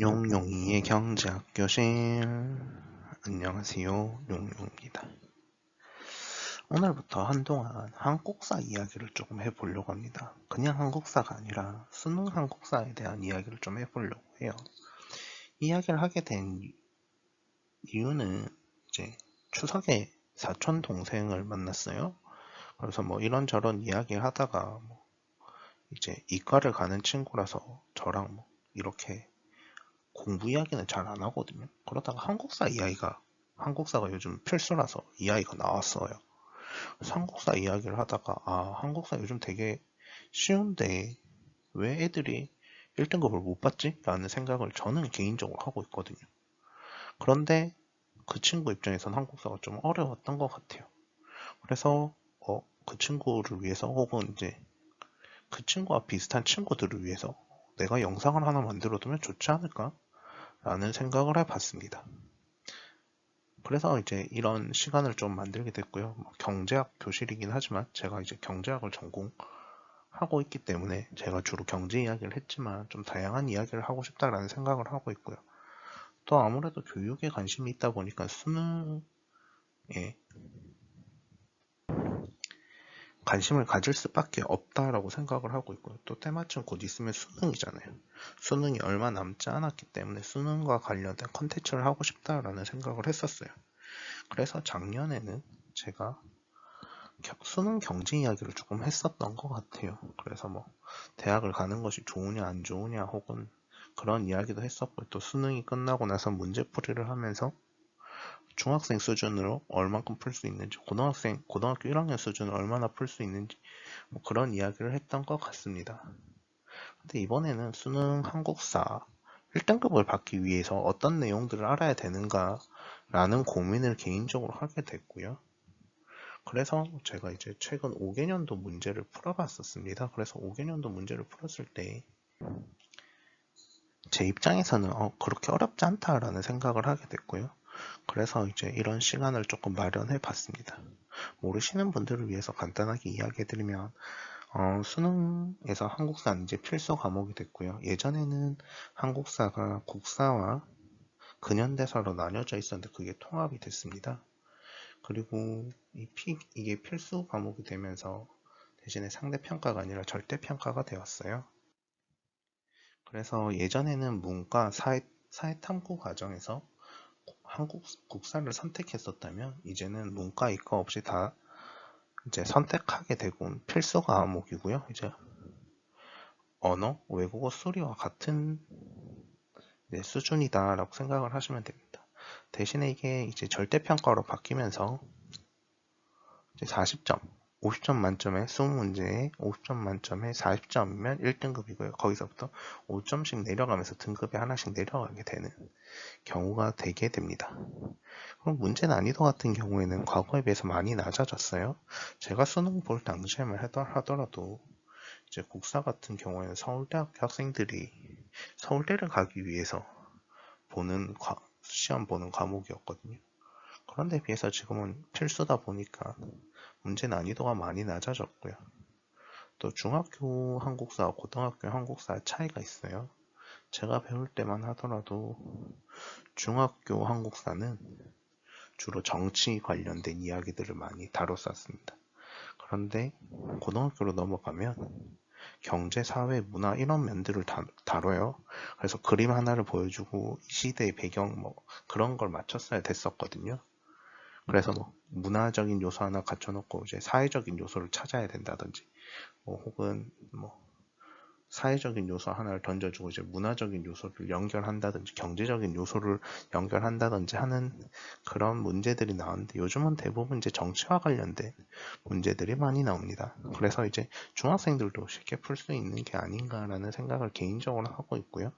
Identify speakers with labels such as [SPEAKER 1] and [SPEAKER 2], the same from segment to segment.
[SPEAKER 1] 용용이의 경제학 교실. 안녕하세요, 용용입니다. 오늘부터 한동안 한국사 이야기를 조금 해보려고 합니다. 그냥 한국사가 아니라 수능 한국사에 대한 이야기를 좀 해보려고 해요. 이야기를 하게 된 이유는 이제 추석에 사촌 동생을 만났어요. 그래서 뭐 이런저런 이야기를 하다가 이제 이과를 가는 친구라서 저랑 이렇게 공부 이야기는 잘 안 하거든요. 그러다가 한국사가 요즘 필수라서 이야기가 나왔어요. 그래서 한국사 이야기를 하다가 한국사 요즘 되게 쉬운데 왜 애들이 1등급을 못 받지? 라는 생각을 저는 개인적으로 하고 있거든요. 그런데 그 친구 입장에선 한국사가 좀 어려웠던 것 같아요. 그래서 그 친구를 위해서 혹은 이제 그 친구와 비슷한 친구들을 위해서 내가 영상을 하나 만들어두면 좋지 않을까? 라는 생각을 해봤습니다. 그래서 이제 이런 시간을 좀 만들게 됐고요. 경제학 교실이긴 하지만 제가 이제 경제학을 전공하고 있기 때문에 제가 주로 경제 이야기를 했지만 좀 다양한 이야기를 하고 싶다라는 생각을 하고 있고요. 또 아무래도 교육에 관심이 있다 보니까 수능에 관심을 가질 수밖에 없다라고 생각을 하고 있고요. 또 때마침 곧 있으면 수능이잖아요. 수능이 얼마 남지 않았기 때문에 수능과 관련된 컨텐츠를 하고 싶다라는 생각을 했었어요. 그래서 작년에는 제가 수능 경제 이야기를 조금 했었던 것 같아요. 그래서 대학을 가는 것이 좋으냐 안 좋으냐 혹은 그런 이야기도 했었고, 또 수능이 끝나고 나서 문제풀이를 하면서 중학생 수준으로 얼만큼 풀 수 있는지, 고등학교 1학년 수준으로 얼마나 풀 수 있는지 그런 이야기를 했던 것 같습니다. 근데 이번에는 수능 한국사 1등급을 받기 위해서 어떤 내용들을 알아야 되는가 라는 고민을 개인적으로 하게 됐고요. 그래서 제가 이제 최근 5개년도 문제를 풀어봤었습니다. 그래서 5개년도 문제를 풀었을 때 제 입장에서는 그렇게 어렵지 않다라는 생각을 하게 됐고요. 그래서 이제 이런 시간을 조금 마련해 봤습니다. 모르시는 분들을 위해서 간단하게 이야기해드리면 수능에서 한국사는 이제 필수 과목이 됐고요. 예전에는 한국사가 국사와 근현대사로 나뉘어져 있었는데 그게 통합이 됐습니다. 그리고 이게 필수 과목이 되면서 대신에 상대평가가 아니라 절대평가가 되었어요. 그래서 예전에는 문과, 사회탐구 과정에서 한국 국사를 선택했었다면 이제는 문과, 이과 없이 다 이제 선택하게 되고 필수 과목이고요. 이제 언어, 외국어, 수리와 같은 수준이다라고 생각을 하시면 됩니다. 대신에 이게 이제 절대평가로 바뀌면서 이제 40점, 50점 만점에 20문제에 50점 만점에 40점이면 1등급이고요. 거기서부터 5점씩 내려가면서 등급이 하나씩 내려가게 되는 경우가 되게 됩니다. 그럼 문제 난이도 같은 경우에는 과거에 비해서 많이 낮아졌어요. 제가 수능 볼 당시에만 하더라도 이제 국사 같은 경우에는 서울대학교 학생들이 서울대를 가기 위해서 시험 보는 과목이었거든요. 그런데 비해서 지금은 필수다 보니까 문제 난이도가 많이 낮아졌고요. 또 중학교 한국사와 고등학교 한국사 차이가 있어요. 제가 배울 때만 하더라도 중학교 한국사는 주로 정치 관련된 이야기들을 많이 다뤘었습니다. 그런데 고등학교로 넘어가면 경제, 사회, 문화 이런 면들을 다뤄요. 그래서 그림 하나를 보여주고 이 시대의 배경 그런 걸 맞췄어야 됐었거든요. 그래서 문화적인 요소 하나 갖춰놓고 이제 사회적인 요소를 찾아야 된다든지 혹은 사회적인 요소 하나를 던져주고 이제 문화적인 요소를 연결한다든지 경제적인 요소를 연결한다든지 하는 그런 문제들이 나오는데, 요즘은 대부분 이제 정치와 관련된 문제들이 많이 나옵니다. 그래서 이제 중학생들도 쉽게 풀 수 있는 게 아닌가라는 생각을 개인적으로 하고 있고요.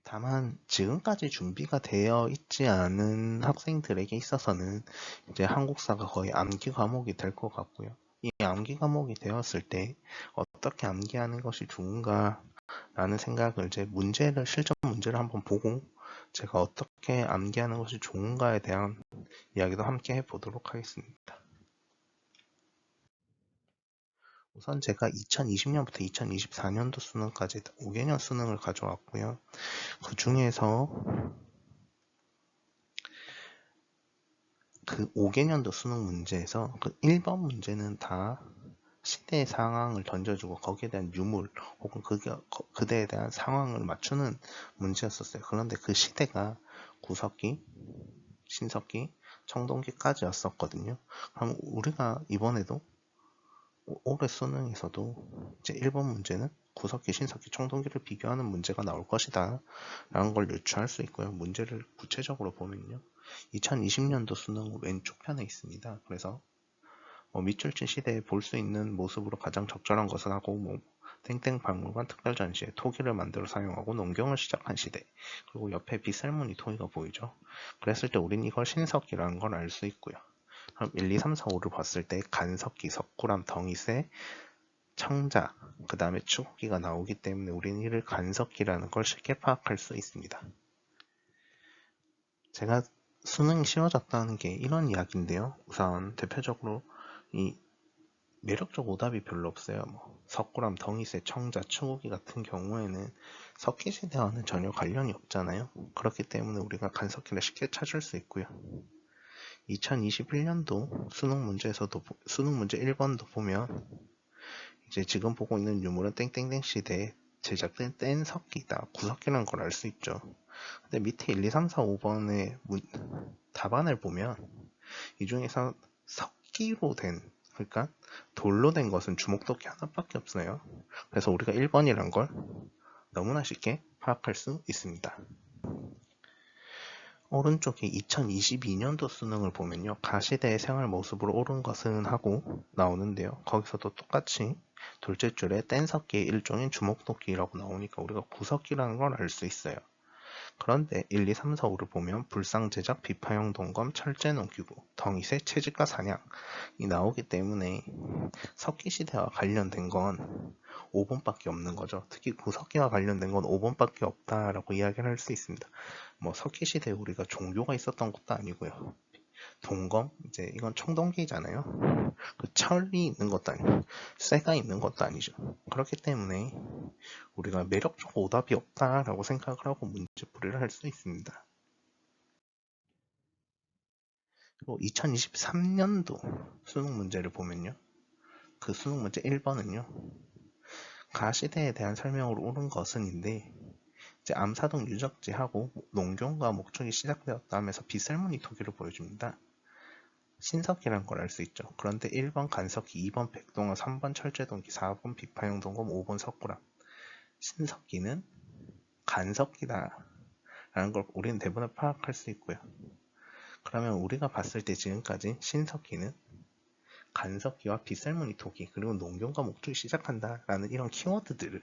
[SPEAKER 1] 다만 지금까지 준비가 되어 있지 않은 학생들에게 있어서는 이제 한국사가 거의 암기 과목이 될 것 같고요. 이 암기 과목이 되었을 때 어떻게 암기하는 것이 좋은가 라는 생각을 이제 실전 문제를 한번 보고 제가 어떻게 암기하는 것이 좋은가에 대한 이야기도 함께 해보도록 하겠습니다. 우선 제가 2020년부터 2024년도 수능까지 5개년 수능을 가져왔고요. 그 중에서 그 5개년도 수능 문제에서 그 1번 문제는 다 시대의 상황을 던져주고 거기에 대한 유물 혹은 그대에 대한 상황을 맞추는 문제였었어요. 그런데 그 시대가 구석기, 신석기, 청동기까지였었거든요. 그럼 우리가 이번에도 올해 수능에서도 이제 1번 문제는 구석기, 신석기, 청동기를 비교하는 문제가 나올 것이다 라는 걸 유추할 수 있고요. 문제를 구체적으로 보면요. 2020년도 수능 왼쪽 편에 있습니다. 그래서 밑줄친 시대에 볼 수 있는 모습으로 가장 적절한 것은 하고 땡땡 박물관 특별 전시회 토기를 만들어 사용하고 농경을 시작한 시대. 그리고 옆에 빗살무늬 토기가 보이죠. 그랬을 때 우린 이걸 신석기라는 걸 알 수 있고요. 그럼 1, 2, 3, 4, 5를 봤을 때 간석기, 석굴암, 덩이새, 청자, 그 다음에 추구기가 나오기 때문에 우리는 이를 간석기라는 걸 쉽게 파악할 수 있습니다. 제가 수능이 쉬워졌다는 게 이런 이야기인데요. 우선 대표적으로 이 매력적 오답이 별로 없어요. 석굴암, 덩이새, 청자, 추구기 같은 경우에는 석기 시대와는 전혀 관련이 없잖아요. 그렇기 때문에 우리가 간석기를 쉽게 찾을 수 있고요. 2021년도 수능 문제에서도 수능 문제 1번도 보면 이제 지금 보고 있는 유물은 땡땡땡 시대에 제작된 뗀석기다. 구석기라는 걸 알 수 있죠. 근데 밑에 1, 2, 3, 4, 5번의 답안을 보면 이 중에서 석기로 된, 그러니까 돌로 된 것은 주목도끼 하나밖에 없어요. 그래서 우리가 1번이란 걸 너무나 쉽게 파악할 수 있습니다. 오른쪽에 2022년도 수능을 보면요. 가시대의 생활 모습으로 옳은 것은 하고 나오는데요. 거기서도 똑같이 둘째 줄에 뗀석기의 일종인 주목도끼라고 나오니까 우리가 구석기라는 걸 알 수 있어요. 그런데 1, 2, 3, 4, 5를 보면 불상 제작, 비파형 동검, 철제 농기구, 덩이새, 채집과 사냥이 나오기 때문에 석기 시대와 관련된 건 5번밖에 없는 거죠. 특히 구석기와 관련된 건 5번밖에 없다라고 이야기를 할 수 있습니다. 석기 시대에 우리가 종교가 있었던 것도 아니고요. 동검, 이제 이건 청동기잖아요. 그 철이 있는 것도 아니고 쇠가 있는 것도 아니죠. 그렇기 때문에 우리가 매력적 오답이 없다라고 생각을 하고 문제풀이를 할 수 있습니다. 그리고 2023년도 수능 문제를 보면요. 그 수능 문제 1번은요. 가시대에 대한 설명으로 옳은 것은인데 이제 암사동 유적지하고 농경과 목축이 시작되었다 하면서 빗살무늬 토기를 보여줍니다. 신석기라는 걸 알 수 있죠. 그런데 1번 간석기, 2번 백동어, 3번 철제동기, 4번 비파형 동검, 5번 석굴암. 신석기는 간석기다 라는 걸 우리는 대부분 파악할 수 있고요. 그러면 우리가 봤을 때 지금까지 신석기는 간석기와 빗살무늬 토기 그리고 농경과 목축이 시작한다 라는 이런 키워드들을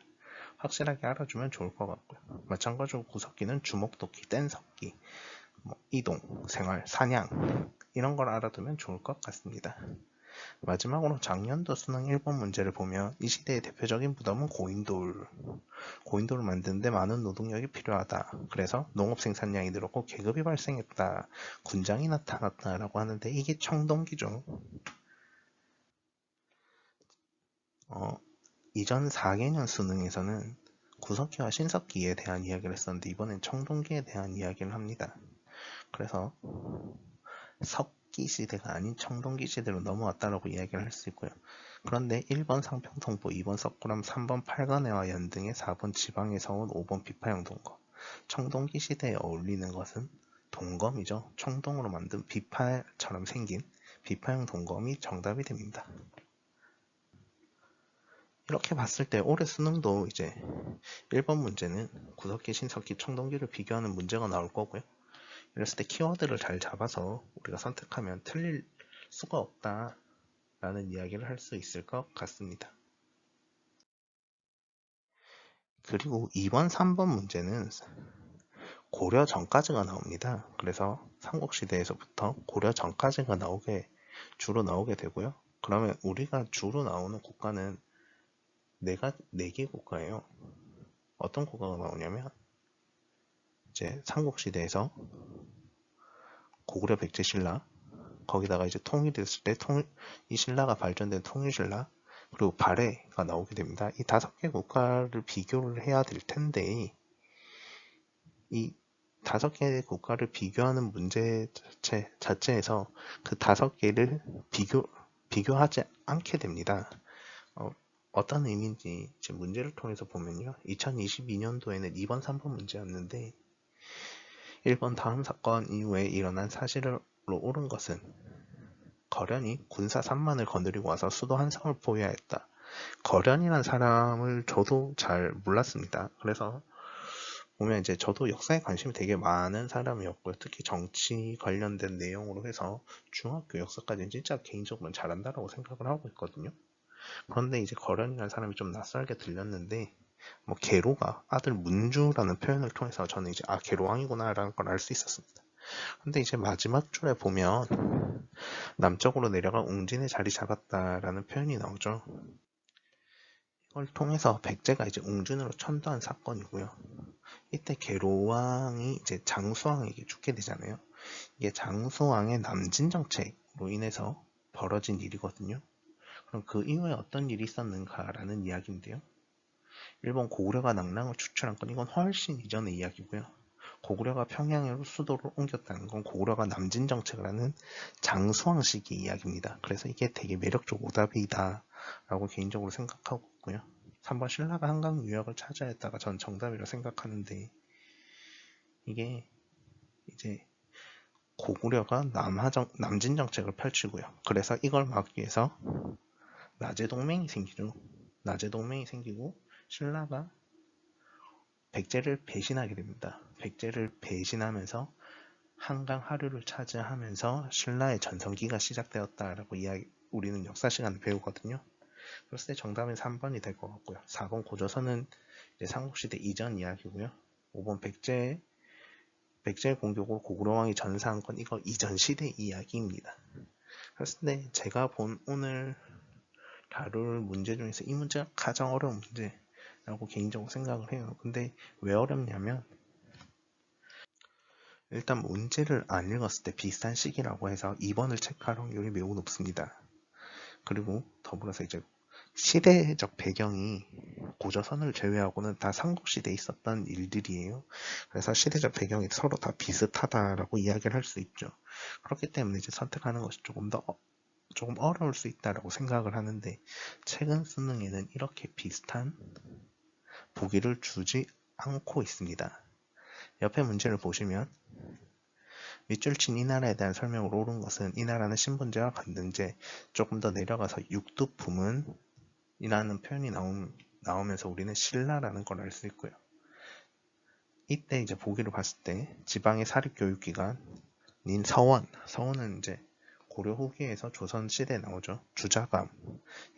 [SPEAKER 1] 확실하게 알아주면 좋을 것 같고요. 마찬가지로 구석기는 주목도끼, 뗀석기, 이동, 생활, 사냥 이런 걸 알아두면 좋을 것 같습니다. 마지막으로 작년도 수능 1번 문제를 보면 이 시대의 대표적인 무덤은 고인돌을 만드는데 많은 노동력이 필요하다. 그래서 농업 생산량이 늘었고 계급이 발생했다. 군장이 나타났다 라고 하는데 이게 청동기죠. 이전 4개년 수능에서는 구석기와 신석기에 대한 이야기를 했었는데 이번엔 청동기에 대한 이야기를 합니다. 그래서 석기 시대가 아닌 청동기 시대로 넘어왔다라고 이야기를 할 수 있고요. 그런데 1번 상평동보, 2번 석굴암, 3번 팔관해와 연등의 4번 지방의 서원, 5번 비파형 동검. 청동기 시대에 어울리는 것은 동검이죠. 청동으로 만든 비파처럼 생긴 비파형 동검이 정답이 됩니다. 이렇게 봤을 때 올해 수능도 이제 1번 문제는 구석기, 신석기, 청동기를 비교하는 문제가 나올 거고요. 이랬을 때 키워드를 잘 잡아서 우리가 선택하면 틀릴 수가 없다 라는 이야기를 할 수 있을 것 같습니다. 그리고 2번, 3번 문제는 고려 전까지가 나옵니다. 그래서 삼국시대에서부터 고려 전까지가 주로 나오게 되고요. 그러면 우리가 주로 나오는 국가는 4개 국가예요. 어떤 국가가 나오냐면 이제 삼국시대에서 고구려 백제신라, 거기다가 이제 통일이 됐을 때 이 신라가 발전된 통일신라, 그리고 발해가 나오게 됩니다. 이 5개 국가를 비교를 해야 될 텐데 이 5개 국가를 비교하는 문제 자체에서 그 5개를 비교하지 않게 됩니다. 어떤 의미인지 제 문제를 통해서 보면요. 2022년도에는 2번, 3번 문제였는데 1번 다음 사건 이후에 일어난 사실로 옳은 것은 거련이 군사 3만을 거느리고 와서 수도 한성을 포위하였다. 거련이라는 사람을 저도 잘 몰랐습니다. 그래서 보면 이제 저도 역사에 관심이 되게 많은 사람이었고요. 특히 정치 관련된 내용으로 해서 중학교 역사까지는 진짜 개인적으로 잘한다라고 생각을 하고 있거든요. 그런데 이제 거련이라는 사람이 좀 낯설게 들렸는데 뭐 계로가 아들 문주라는 표현을 통해서 저는 이제 아 계로왕이구나라는 걸 알 수 있었습니다. 근데 이제 마지막 줄에 보면 남쪽으로 내려가 웅진에 자리 잡았다라는 표현이 나오죠. 이걸 통해서 백제가 이제 웅진으로 천도한 사건이고요. 이때 계로왕이 이제 장수왕에게 죽게 되잖아요. 이게 장수왕의 남진 정책으로 인해서 벌어진 일이거든요. 그럼 그 이후에 어떤 일이 있었는가라는 이야기인데요. 일본 고구려가 낙랑을 추출한 건 이건 훨씬 이전의 이야기고요. 고구려가 평양으로 수도를 옮겼다는 건 고구려가 남진 정책을 하는 장수왕 시기 이야기입니다. 그래서 이게 되게 매력적 오답이다 라고 개인적으로 생각하고 있고요. 3번 신라가 한강 유역을 차지했다가 전 정답이라고 생각하는데 이게 이제 고구려가 남진 정책을 펼치고요. 그래서 이걸 막기 위해서 나제 동맹이 생기죠. 나제 동맹이 생기고 신라가 백제를 배신하게 됩니다. 백제를 배신하면서 한강 하류를 차지하면서 신라의 전성기가 시작되었다라고 우리는 역사 시간에 배우거든요. 그랬을 때 정답은 3번이 될 것 같고요. 4번 고조선은 이제 삼국시대 이전 이야기고요. 5번 백제 공격으로 고구려왕이 전사한 건 이거 이전 시대 이야기입니다. 그랬을 때 제가 본 오늘 다룰 문제 중에서 이 문제가 가장 어려운 문제라고 개인적으로 생각을 해요. 근데 왜 어렵냐면 일단 문제를 안 읽었을 때 비슷한 시기라고 해서 2번을 체크할 확률이 매우 높습니다. 그리고 더불어서 이제 시대적 배경이 고조선을 제외하고는 다 삼국시대에 있었던 일들이에요. 그래서 시대적 배경이 서로 다 비슷하다라고 이야기를 할 수 있죠. 그렇기 때문에 이제 선택하는 것이 조금 어려울 수 있다라고 생각을 하는데 최근 수능에는 이렇게 비슷한 보기를 주지 않고 있습니다. 옆에 문제를 보시면 밑줄 친 이 나라에 대한 설명으로 옳은 것은 이 나라는 신분제와 관등제, 조금 더 내려가서 육두부문 이라는 표현이 나오면서 우리는 신라라는 걸 알 수 있고요. 이때 이제 보기를 봤을 때 지방의 사립교육기관인 서원은 이제 고려 후기에서 조선 시대에 나오죠. 주자감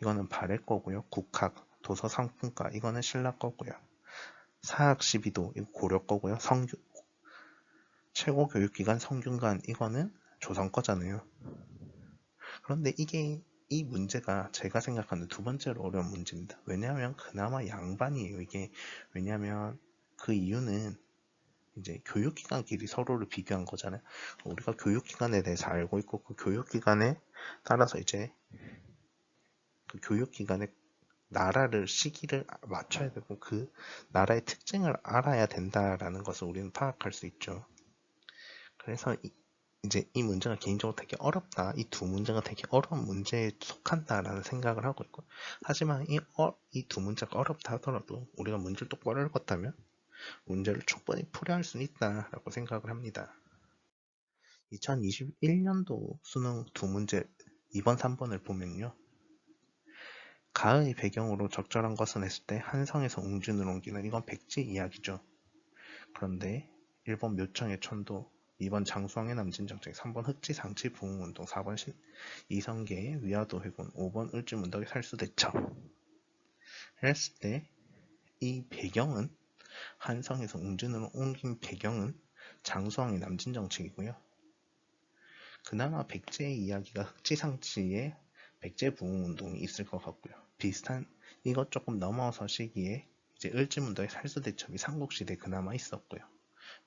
[SPEAKER 1] 이거는 발해 거고요. 국학, 도서 상품과 이거는 신라 거고요. 사학 시비도 이거 고려 거고요. 최고 교육기관 성균관 이거는 조선 거잖아요. 그런데 이 문제가 제가 생각하는 두 번째로 어려운 문제입니다. 왜냐하면 그나마 양반이에요. 이게 왜냐하면 그 이유는 이제 교육기관끼리 서로를 비교한 거잖아요. 우리가 교육기관에 대해서 알고 있고 그 교육기관에 따라서 이제 그 교육기관의 나라를 시기를 맞춰야 되고 그 나라의 특징을 알아야 된다라는 것을 우리는 파악할 수 있죠. 그래서 이제 이 문제가 개인적으로 되게 어렵다. 이 두 문제가 되게 어려운 문제에 속한다라는 생각을 하고 있고 하지만 이 두 문제가 어렵다 하더라도 우리가 문제를 똑바로 읽었다면 문제를 충분히 풀이할 수는 있다라고 생각을 합니다. 2021년도 수능 두 문제 2번, 3번을 보면요. 가의 배경으로 적절한 것은 했을 때 한성에서 웅진으로 옮기는 이건 백제 이야기죠. 그런데 1번 묘청의 천도, 2번 장수왕의 남진정책, 3번 흑지상치 부흥운동, 4번 이성계의 위화도 회군, 5번 을지문덕의 살수대첩. 했을 때 이 배경은 한성에서 웅진으로 옮긴 배경은 장수왕의 남진정책이고요. 그나마 백제의 이야기가 흑지상치의 백제 부흥운동이 있을 것 같고요. 비슷한 이것 조금 넘어서 시기에 이제 을지문덕의 살수대첩이 삼국시대에 그나마 있었고요.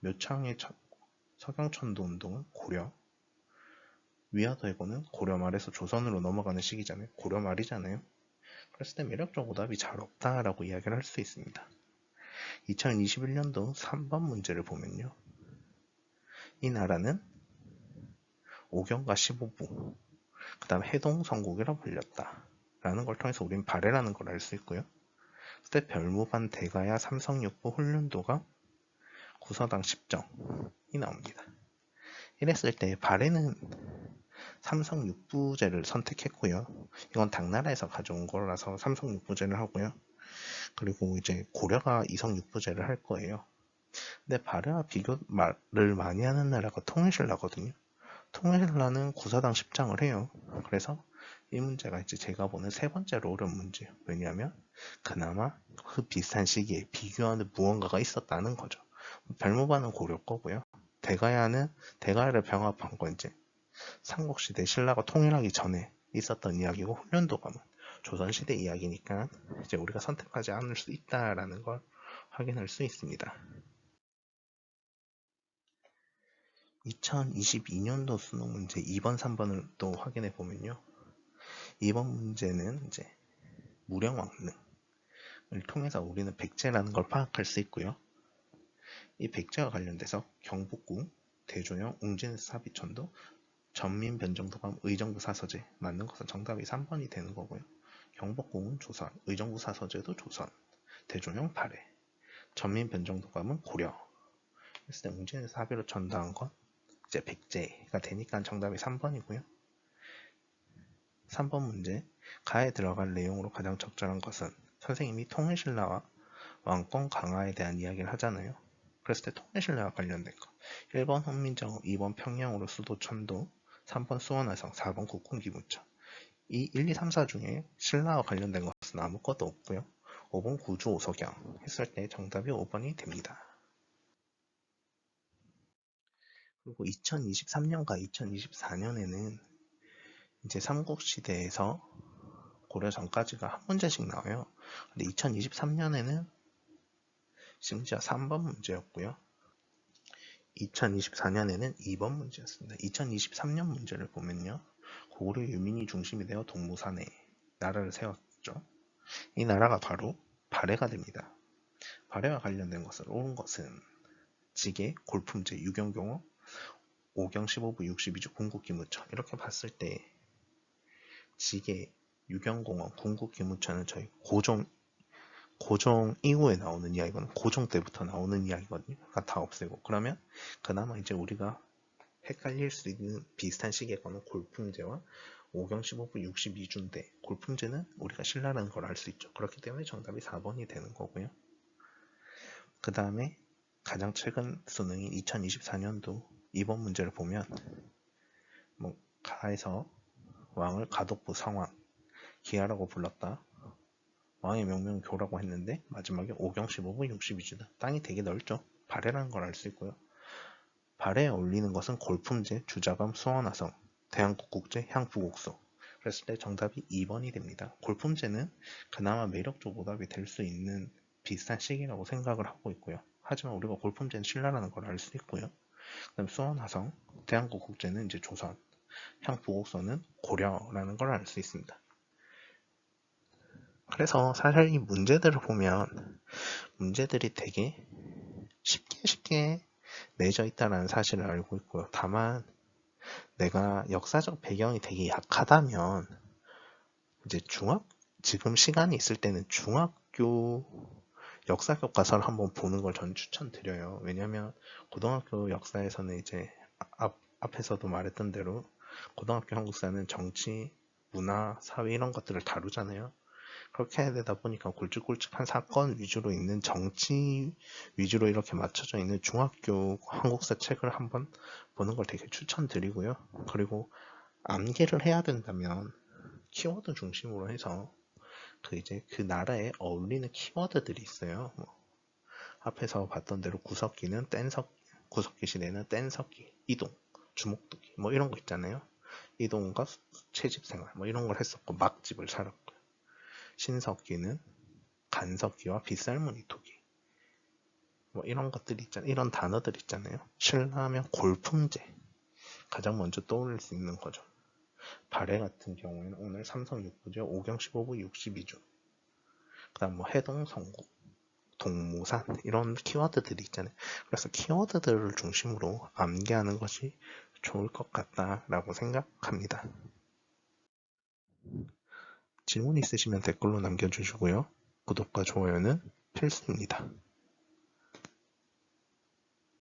[SPEAKER 1] 묘청의 서경천도 운동은 고려, 위화도해고는 고려 말에서 조선으로 넘어가는 시기잖아요. 고려 말이잖아요. 그랬을 때 매력적 오답이 잘 없다라고 이야기를 할 수 있습니다. 2021년도 3번 문제를 보면요. 이 나라는 오경과 15부, 그 다음 해동 성국이라 불렸다 라는 걸 통해서 우리는 발해라는 걸 알 수 있고요. 그때 별무반 대가야 삼성육부 훈련도가 구서당 10점이 나옵니다. 이랬을 때 발해는 삼성육부제를 선택했고요. 이건 당나라에서 가져온 거라서 삼성육부제를 하고요. 그리고 이제 고려가 이성육부제를 할 거예요. 근데 발해와 비교를 많이 하는 나라가 통일신라거든요. 통일신라는 구서당 10장을 해요. 그래서 이 문제가 이제 제가 보는 세 번째로 어려운 문제예요. 왜냐하면 그나마 그 비슷한 시기에 비교하는 무언가가 있었다는 거죠. 별무반은 고려 거고요. 대가야를 병합한 건 이제 삼국시대 신라가 통일하기 전에 있었던 이야기고, 훈련도감은 조선시대 이야기니까 이제 우리가 선택하지 않을 수 있다라는 걸 확인할 수 있습니다. 2022년도 수능 문제 2번, 3번을 또 확인해 보면요. 2번 문제는 이제 무령왕릉을 통해서 우리는 백제라는 걸 파악할 수 있고요. 이 백제와 관련돼서 경복궁, 대조영, 웅진 사비천도, 전민변정도감, 의정부 사서제 맞는 것은 정답이 3번이 되는 거고요. 경복궁은 조선, 의정부 사서제도 조선, 대조영 발해, 전민변정도감은 고려. 그랬을 때 웅진 사비로 전다한 건 이제 백제가 되니까 정답이 3번이고요. 3번 문제, 가에 들어갈 내용으로 가장 적절한 것은, 선생님이 통일신라와 왕권 강화에 대한 이야기를 하잖아요. 그랬을 때 통일신라와 관련된 것, 1번 훈민정음, 2번 평양으로 수도 천도, 3번 수원화성, 4번 국군기무청. 이 1, 2, 3, 4 중에 신라와 관련된 것은 아무것도 없고요. 5번 구주 오석양 했을 때 정답이 5번이 됩니다. 그리고 2023년과 2024년에는 이제 삼국시대에서 고려 전까지가 한 문제씩 나와요. 근데 2023년에는 심지어 3번 문제였고요. 2024년에는 2번 문제였습니다. 2023년 문제를 보면요. 고구려 유민이 중심이 되어 동무산에 나라를 세웠죠. 이 나라가 바로 발해가 됩니다. 발해와 관련된 것을 옳은 것은 지계, 골품제, 유경경호, 오경 15부 62주 궁극기무천. 이렇게 봤을 때 지계, 유경공원, 궁극기무천은 저희 고종 이후에 나오는 이야기거든요. 고종 때부터 나오는 이야기거든요. 그러니까 다 없애고. 그러면 그나마 이제 우리가 헷갈릴 수 있는 비슷한 시기의 거는 골품제와 오경 15부 62주인데, 골품제는 우리가 신라라는 걸 알 수 있죠. 그렇기 때문에 정답이 4번이 되는 거고요. 그 다음에 가장 최근 수능인 2024년도 2번 문제를 보면 가에서 왕을 가독부 성왕, 기하라고 불렀다. 왕의 명명은 교라고 했는데 마지막에 오경 15부 62주다. 땅이 되게 넓죠. 발해라는 걸 알 수 있고요. 발해에 어울리는 것은 골품제, 주자감, 수원화성, 대한국국제, 향부곡소. 그랬을 때 정답이 2번이 됩니다. 골품제는 그나마 매력적 오답이 될 수 있는 비슷한 시기라고 생각을 하고 있고요. 하지만 우리가 골품제는 신라라는 걸 알 수 있고요. 그 다음 수원화성, 대한국국제는 이제 조선, 향부곡소는 고려라는 걸 알 수 있습니다. 그래서 사실 이 문제들을 보면 문제들이 되게 쉽게 내져 있다는 사실을 알고 있고요. 다만 내가 역사적 배경이 되게 약하다면 이제 지금 시간이 있을 때는 중학교 역사 교과서를 한번 보는 걸 전 추천드려요. 왜냐면 고등학교 역사에서는 이제 앞에서도 말했던 대로 고등학교 한국사는 정치, 문화, 사회 이런 것들을 다루잖아요. 그렇게 해야 되다 보니까 굵직굵직한 사건 위주로 있는, 정치 위주로 이렇게 맞춰져 있는 중학교 한국사 책을 한번 보는 걸 되게 추천드리고요. 그리고 암기를 해야 된다면 키워드 중심으로 해서 이제 그 나라에 어울리는 키워드들이 있어요. 앞에서 봤던 대로 구석기 시대는 뗀석기, 이동, 주목두기 이런 거 있잖아요. 이동과 채집생활 이런 걸 했었고, 막집을 살았고요. 신석기는 간석기와 빗살무늬 토기 이런 것들이 있잖아요. 이런 단어들 있잖아요. 신라면 골품제, 가장 먼저 떠올릴 수 있는 거죠. 발해 같은 경우에는 오늘 삼성 6부죠. 오경 15부 62주. 그 다음 뭐 해동, 성국, 동무산 이런 키워드들이 있잖아요. 그래서 키워드들을 중심으로 암기하는 것이 좋을 것 같다라고 생각합니다. 질문 있으시면 댓글로 남겨주시고요. 구독과 좋아요는 필수입니다.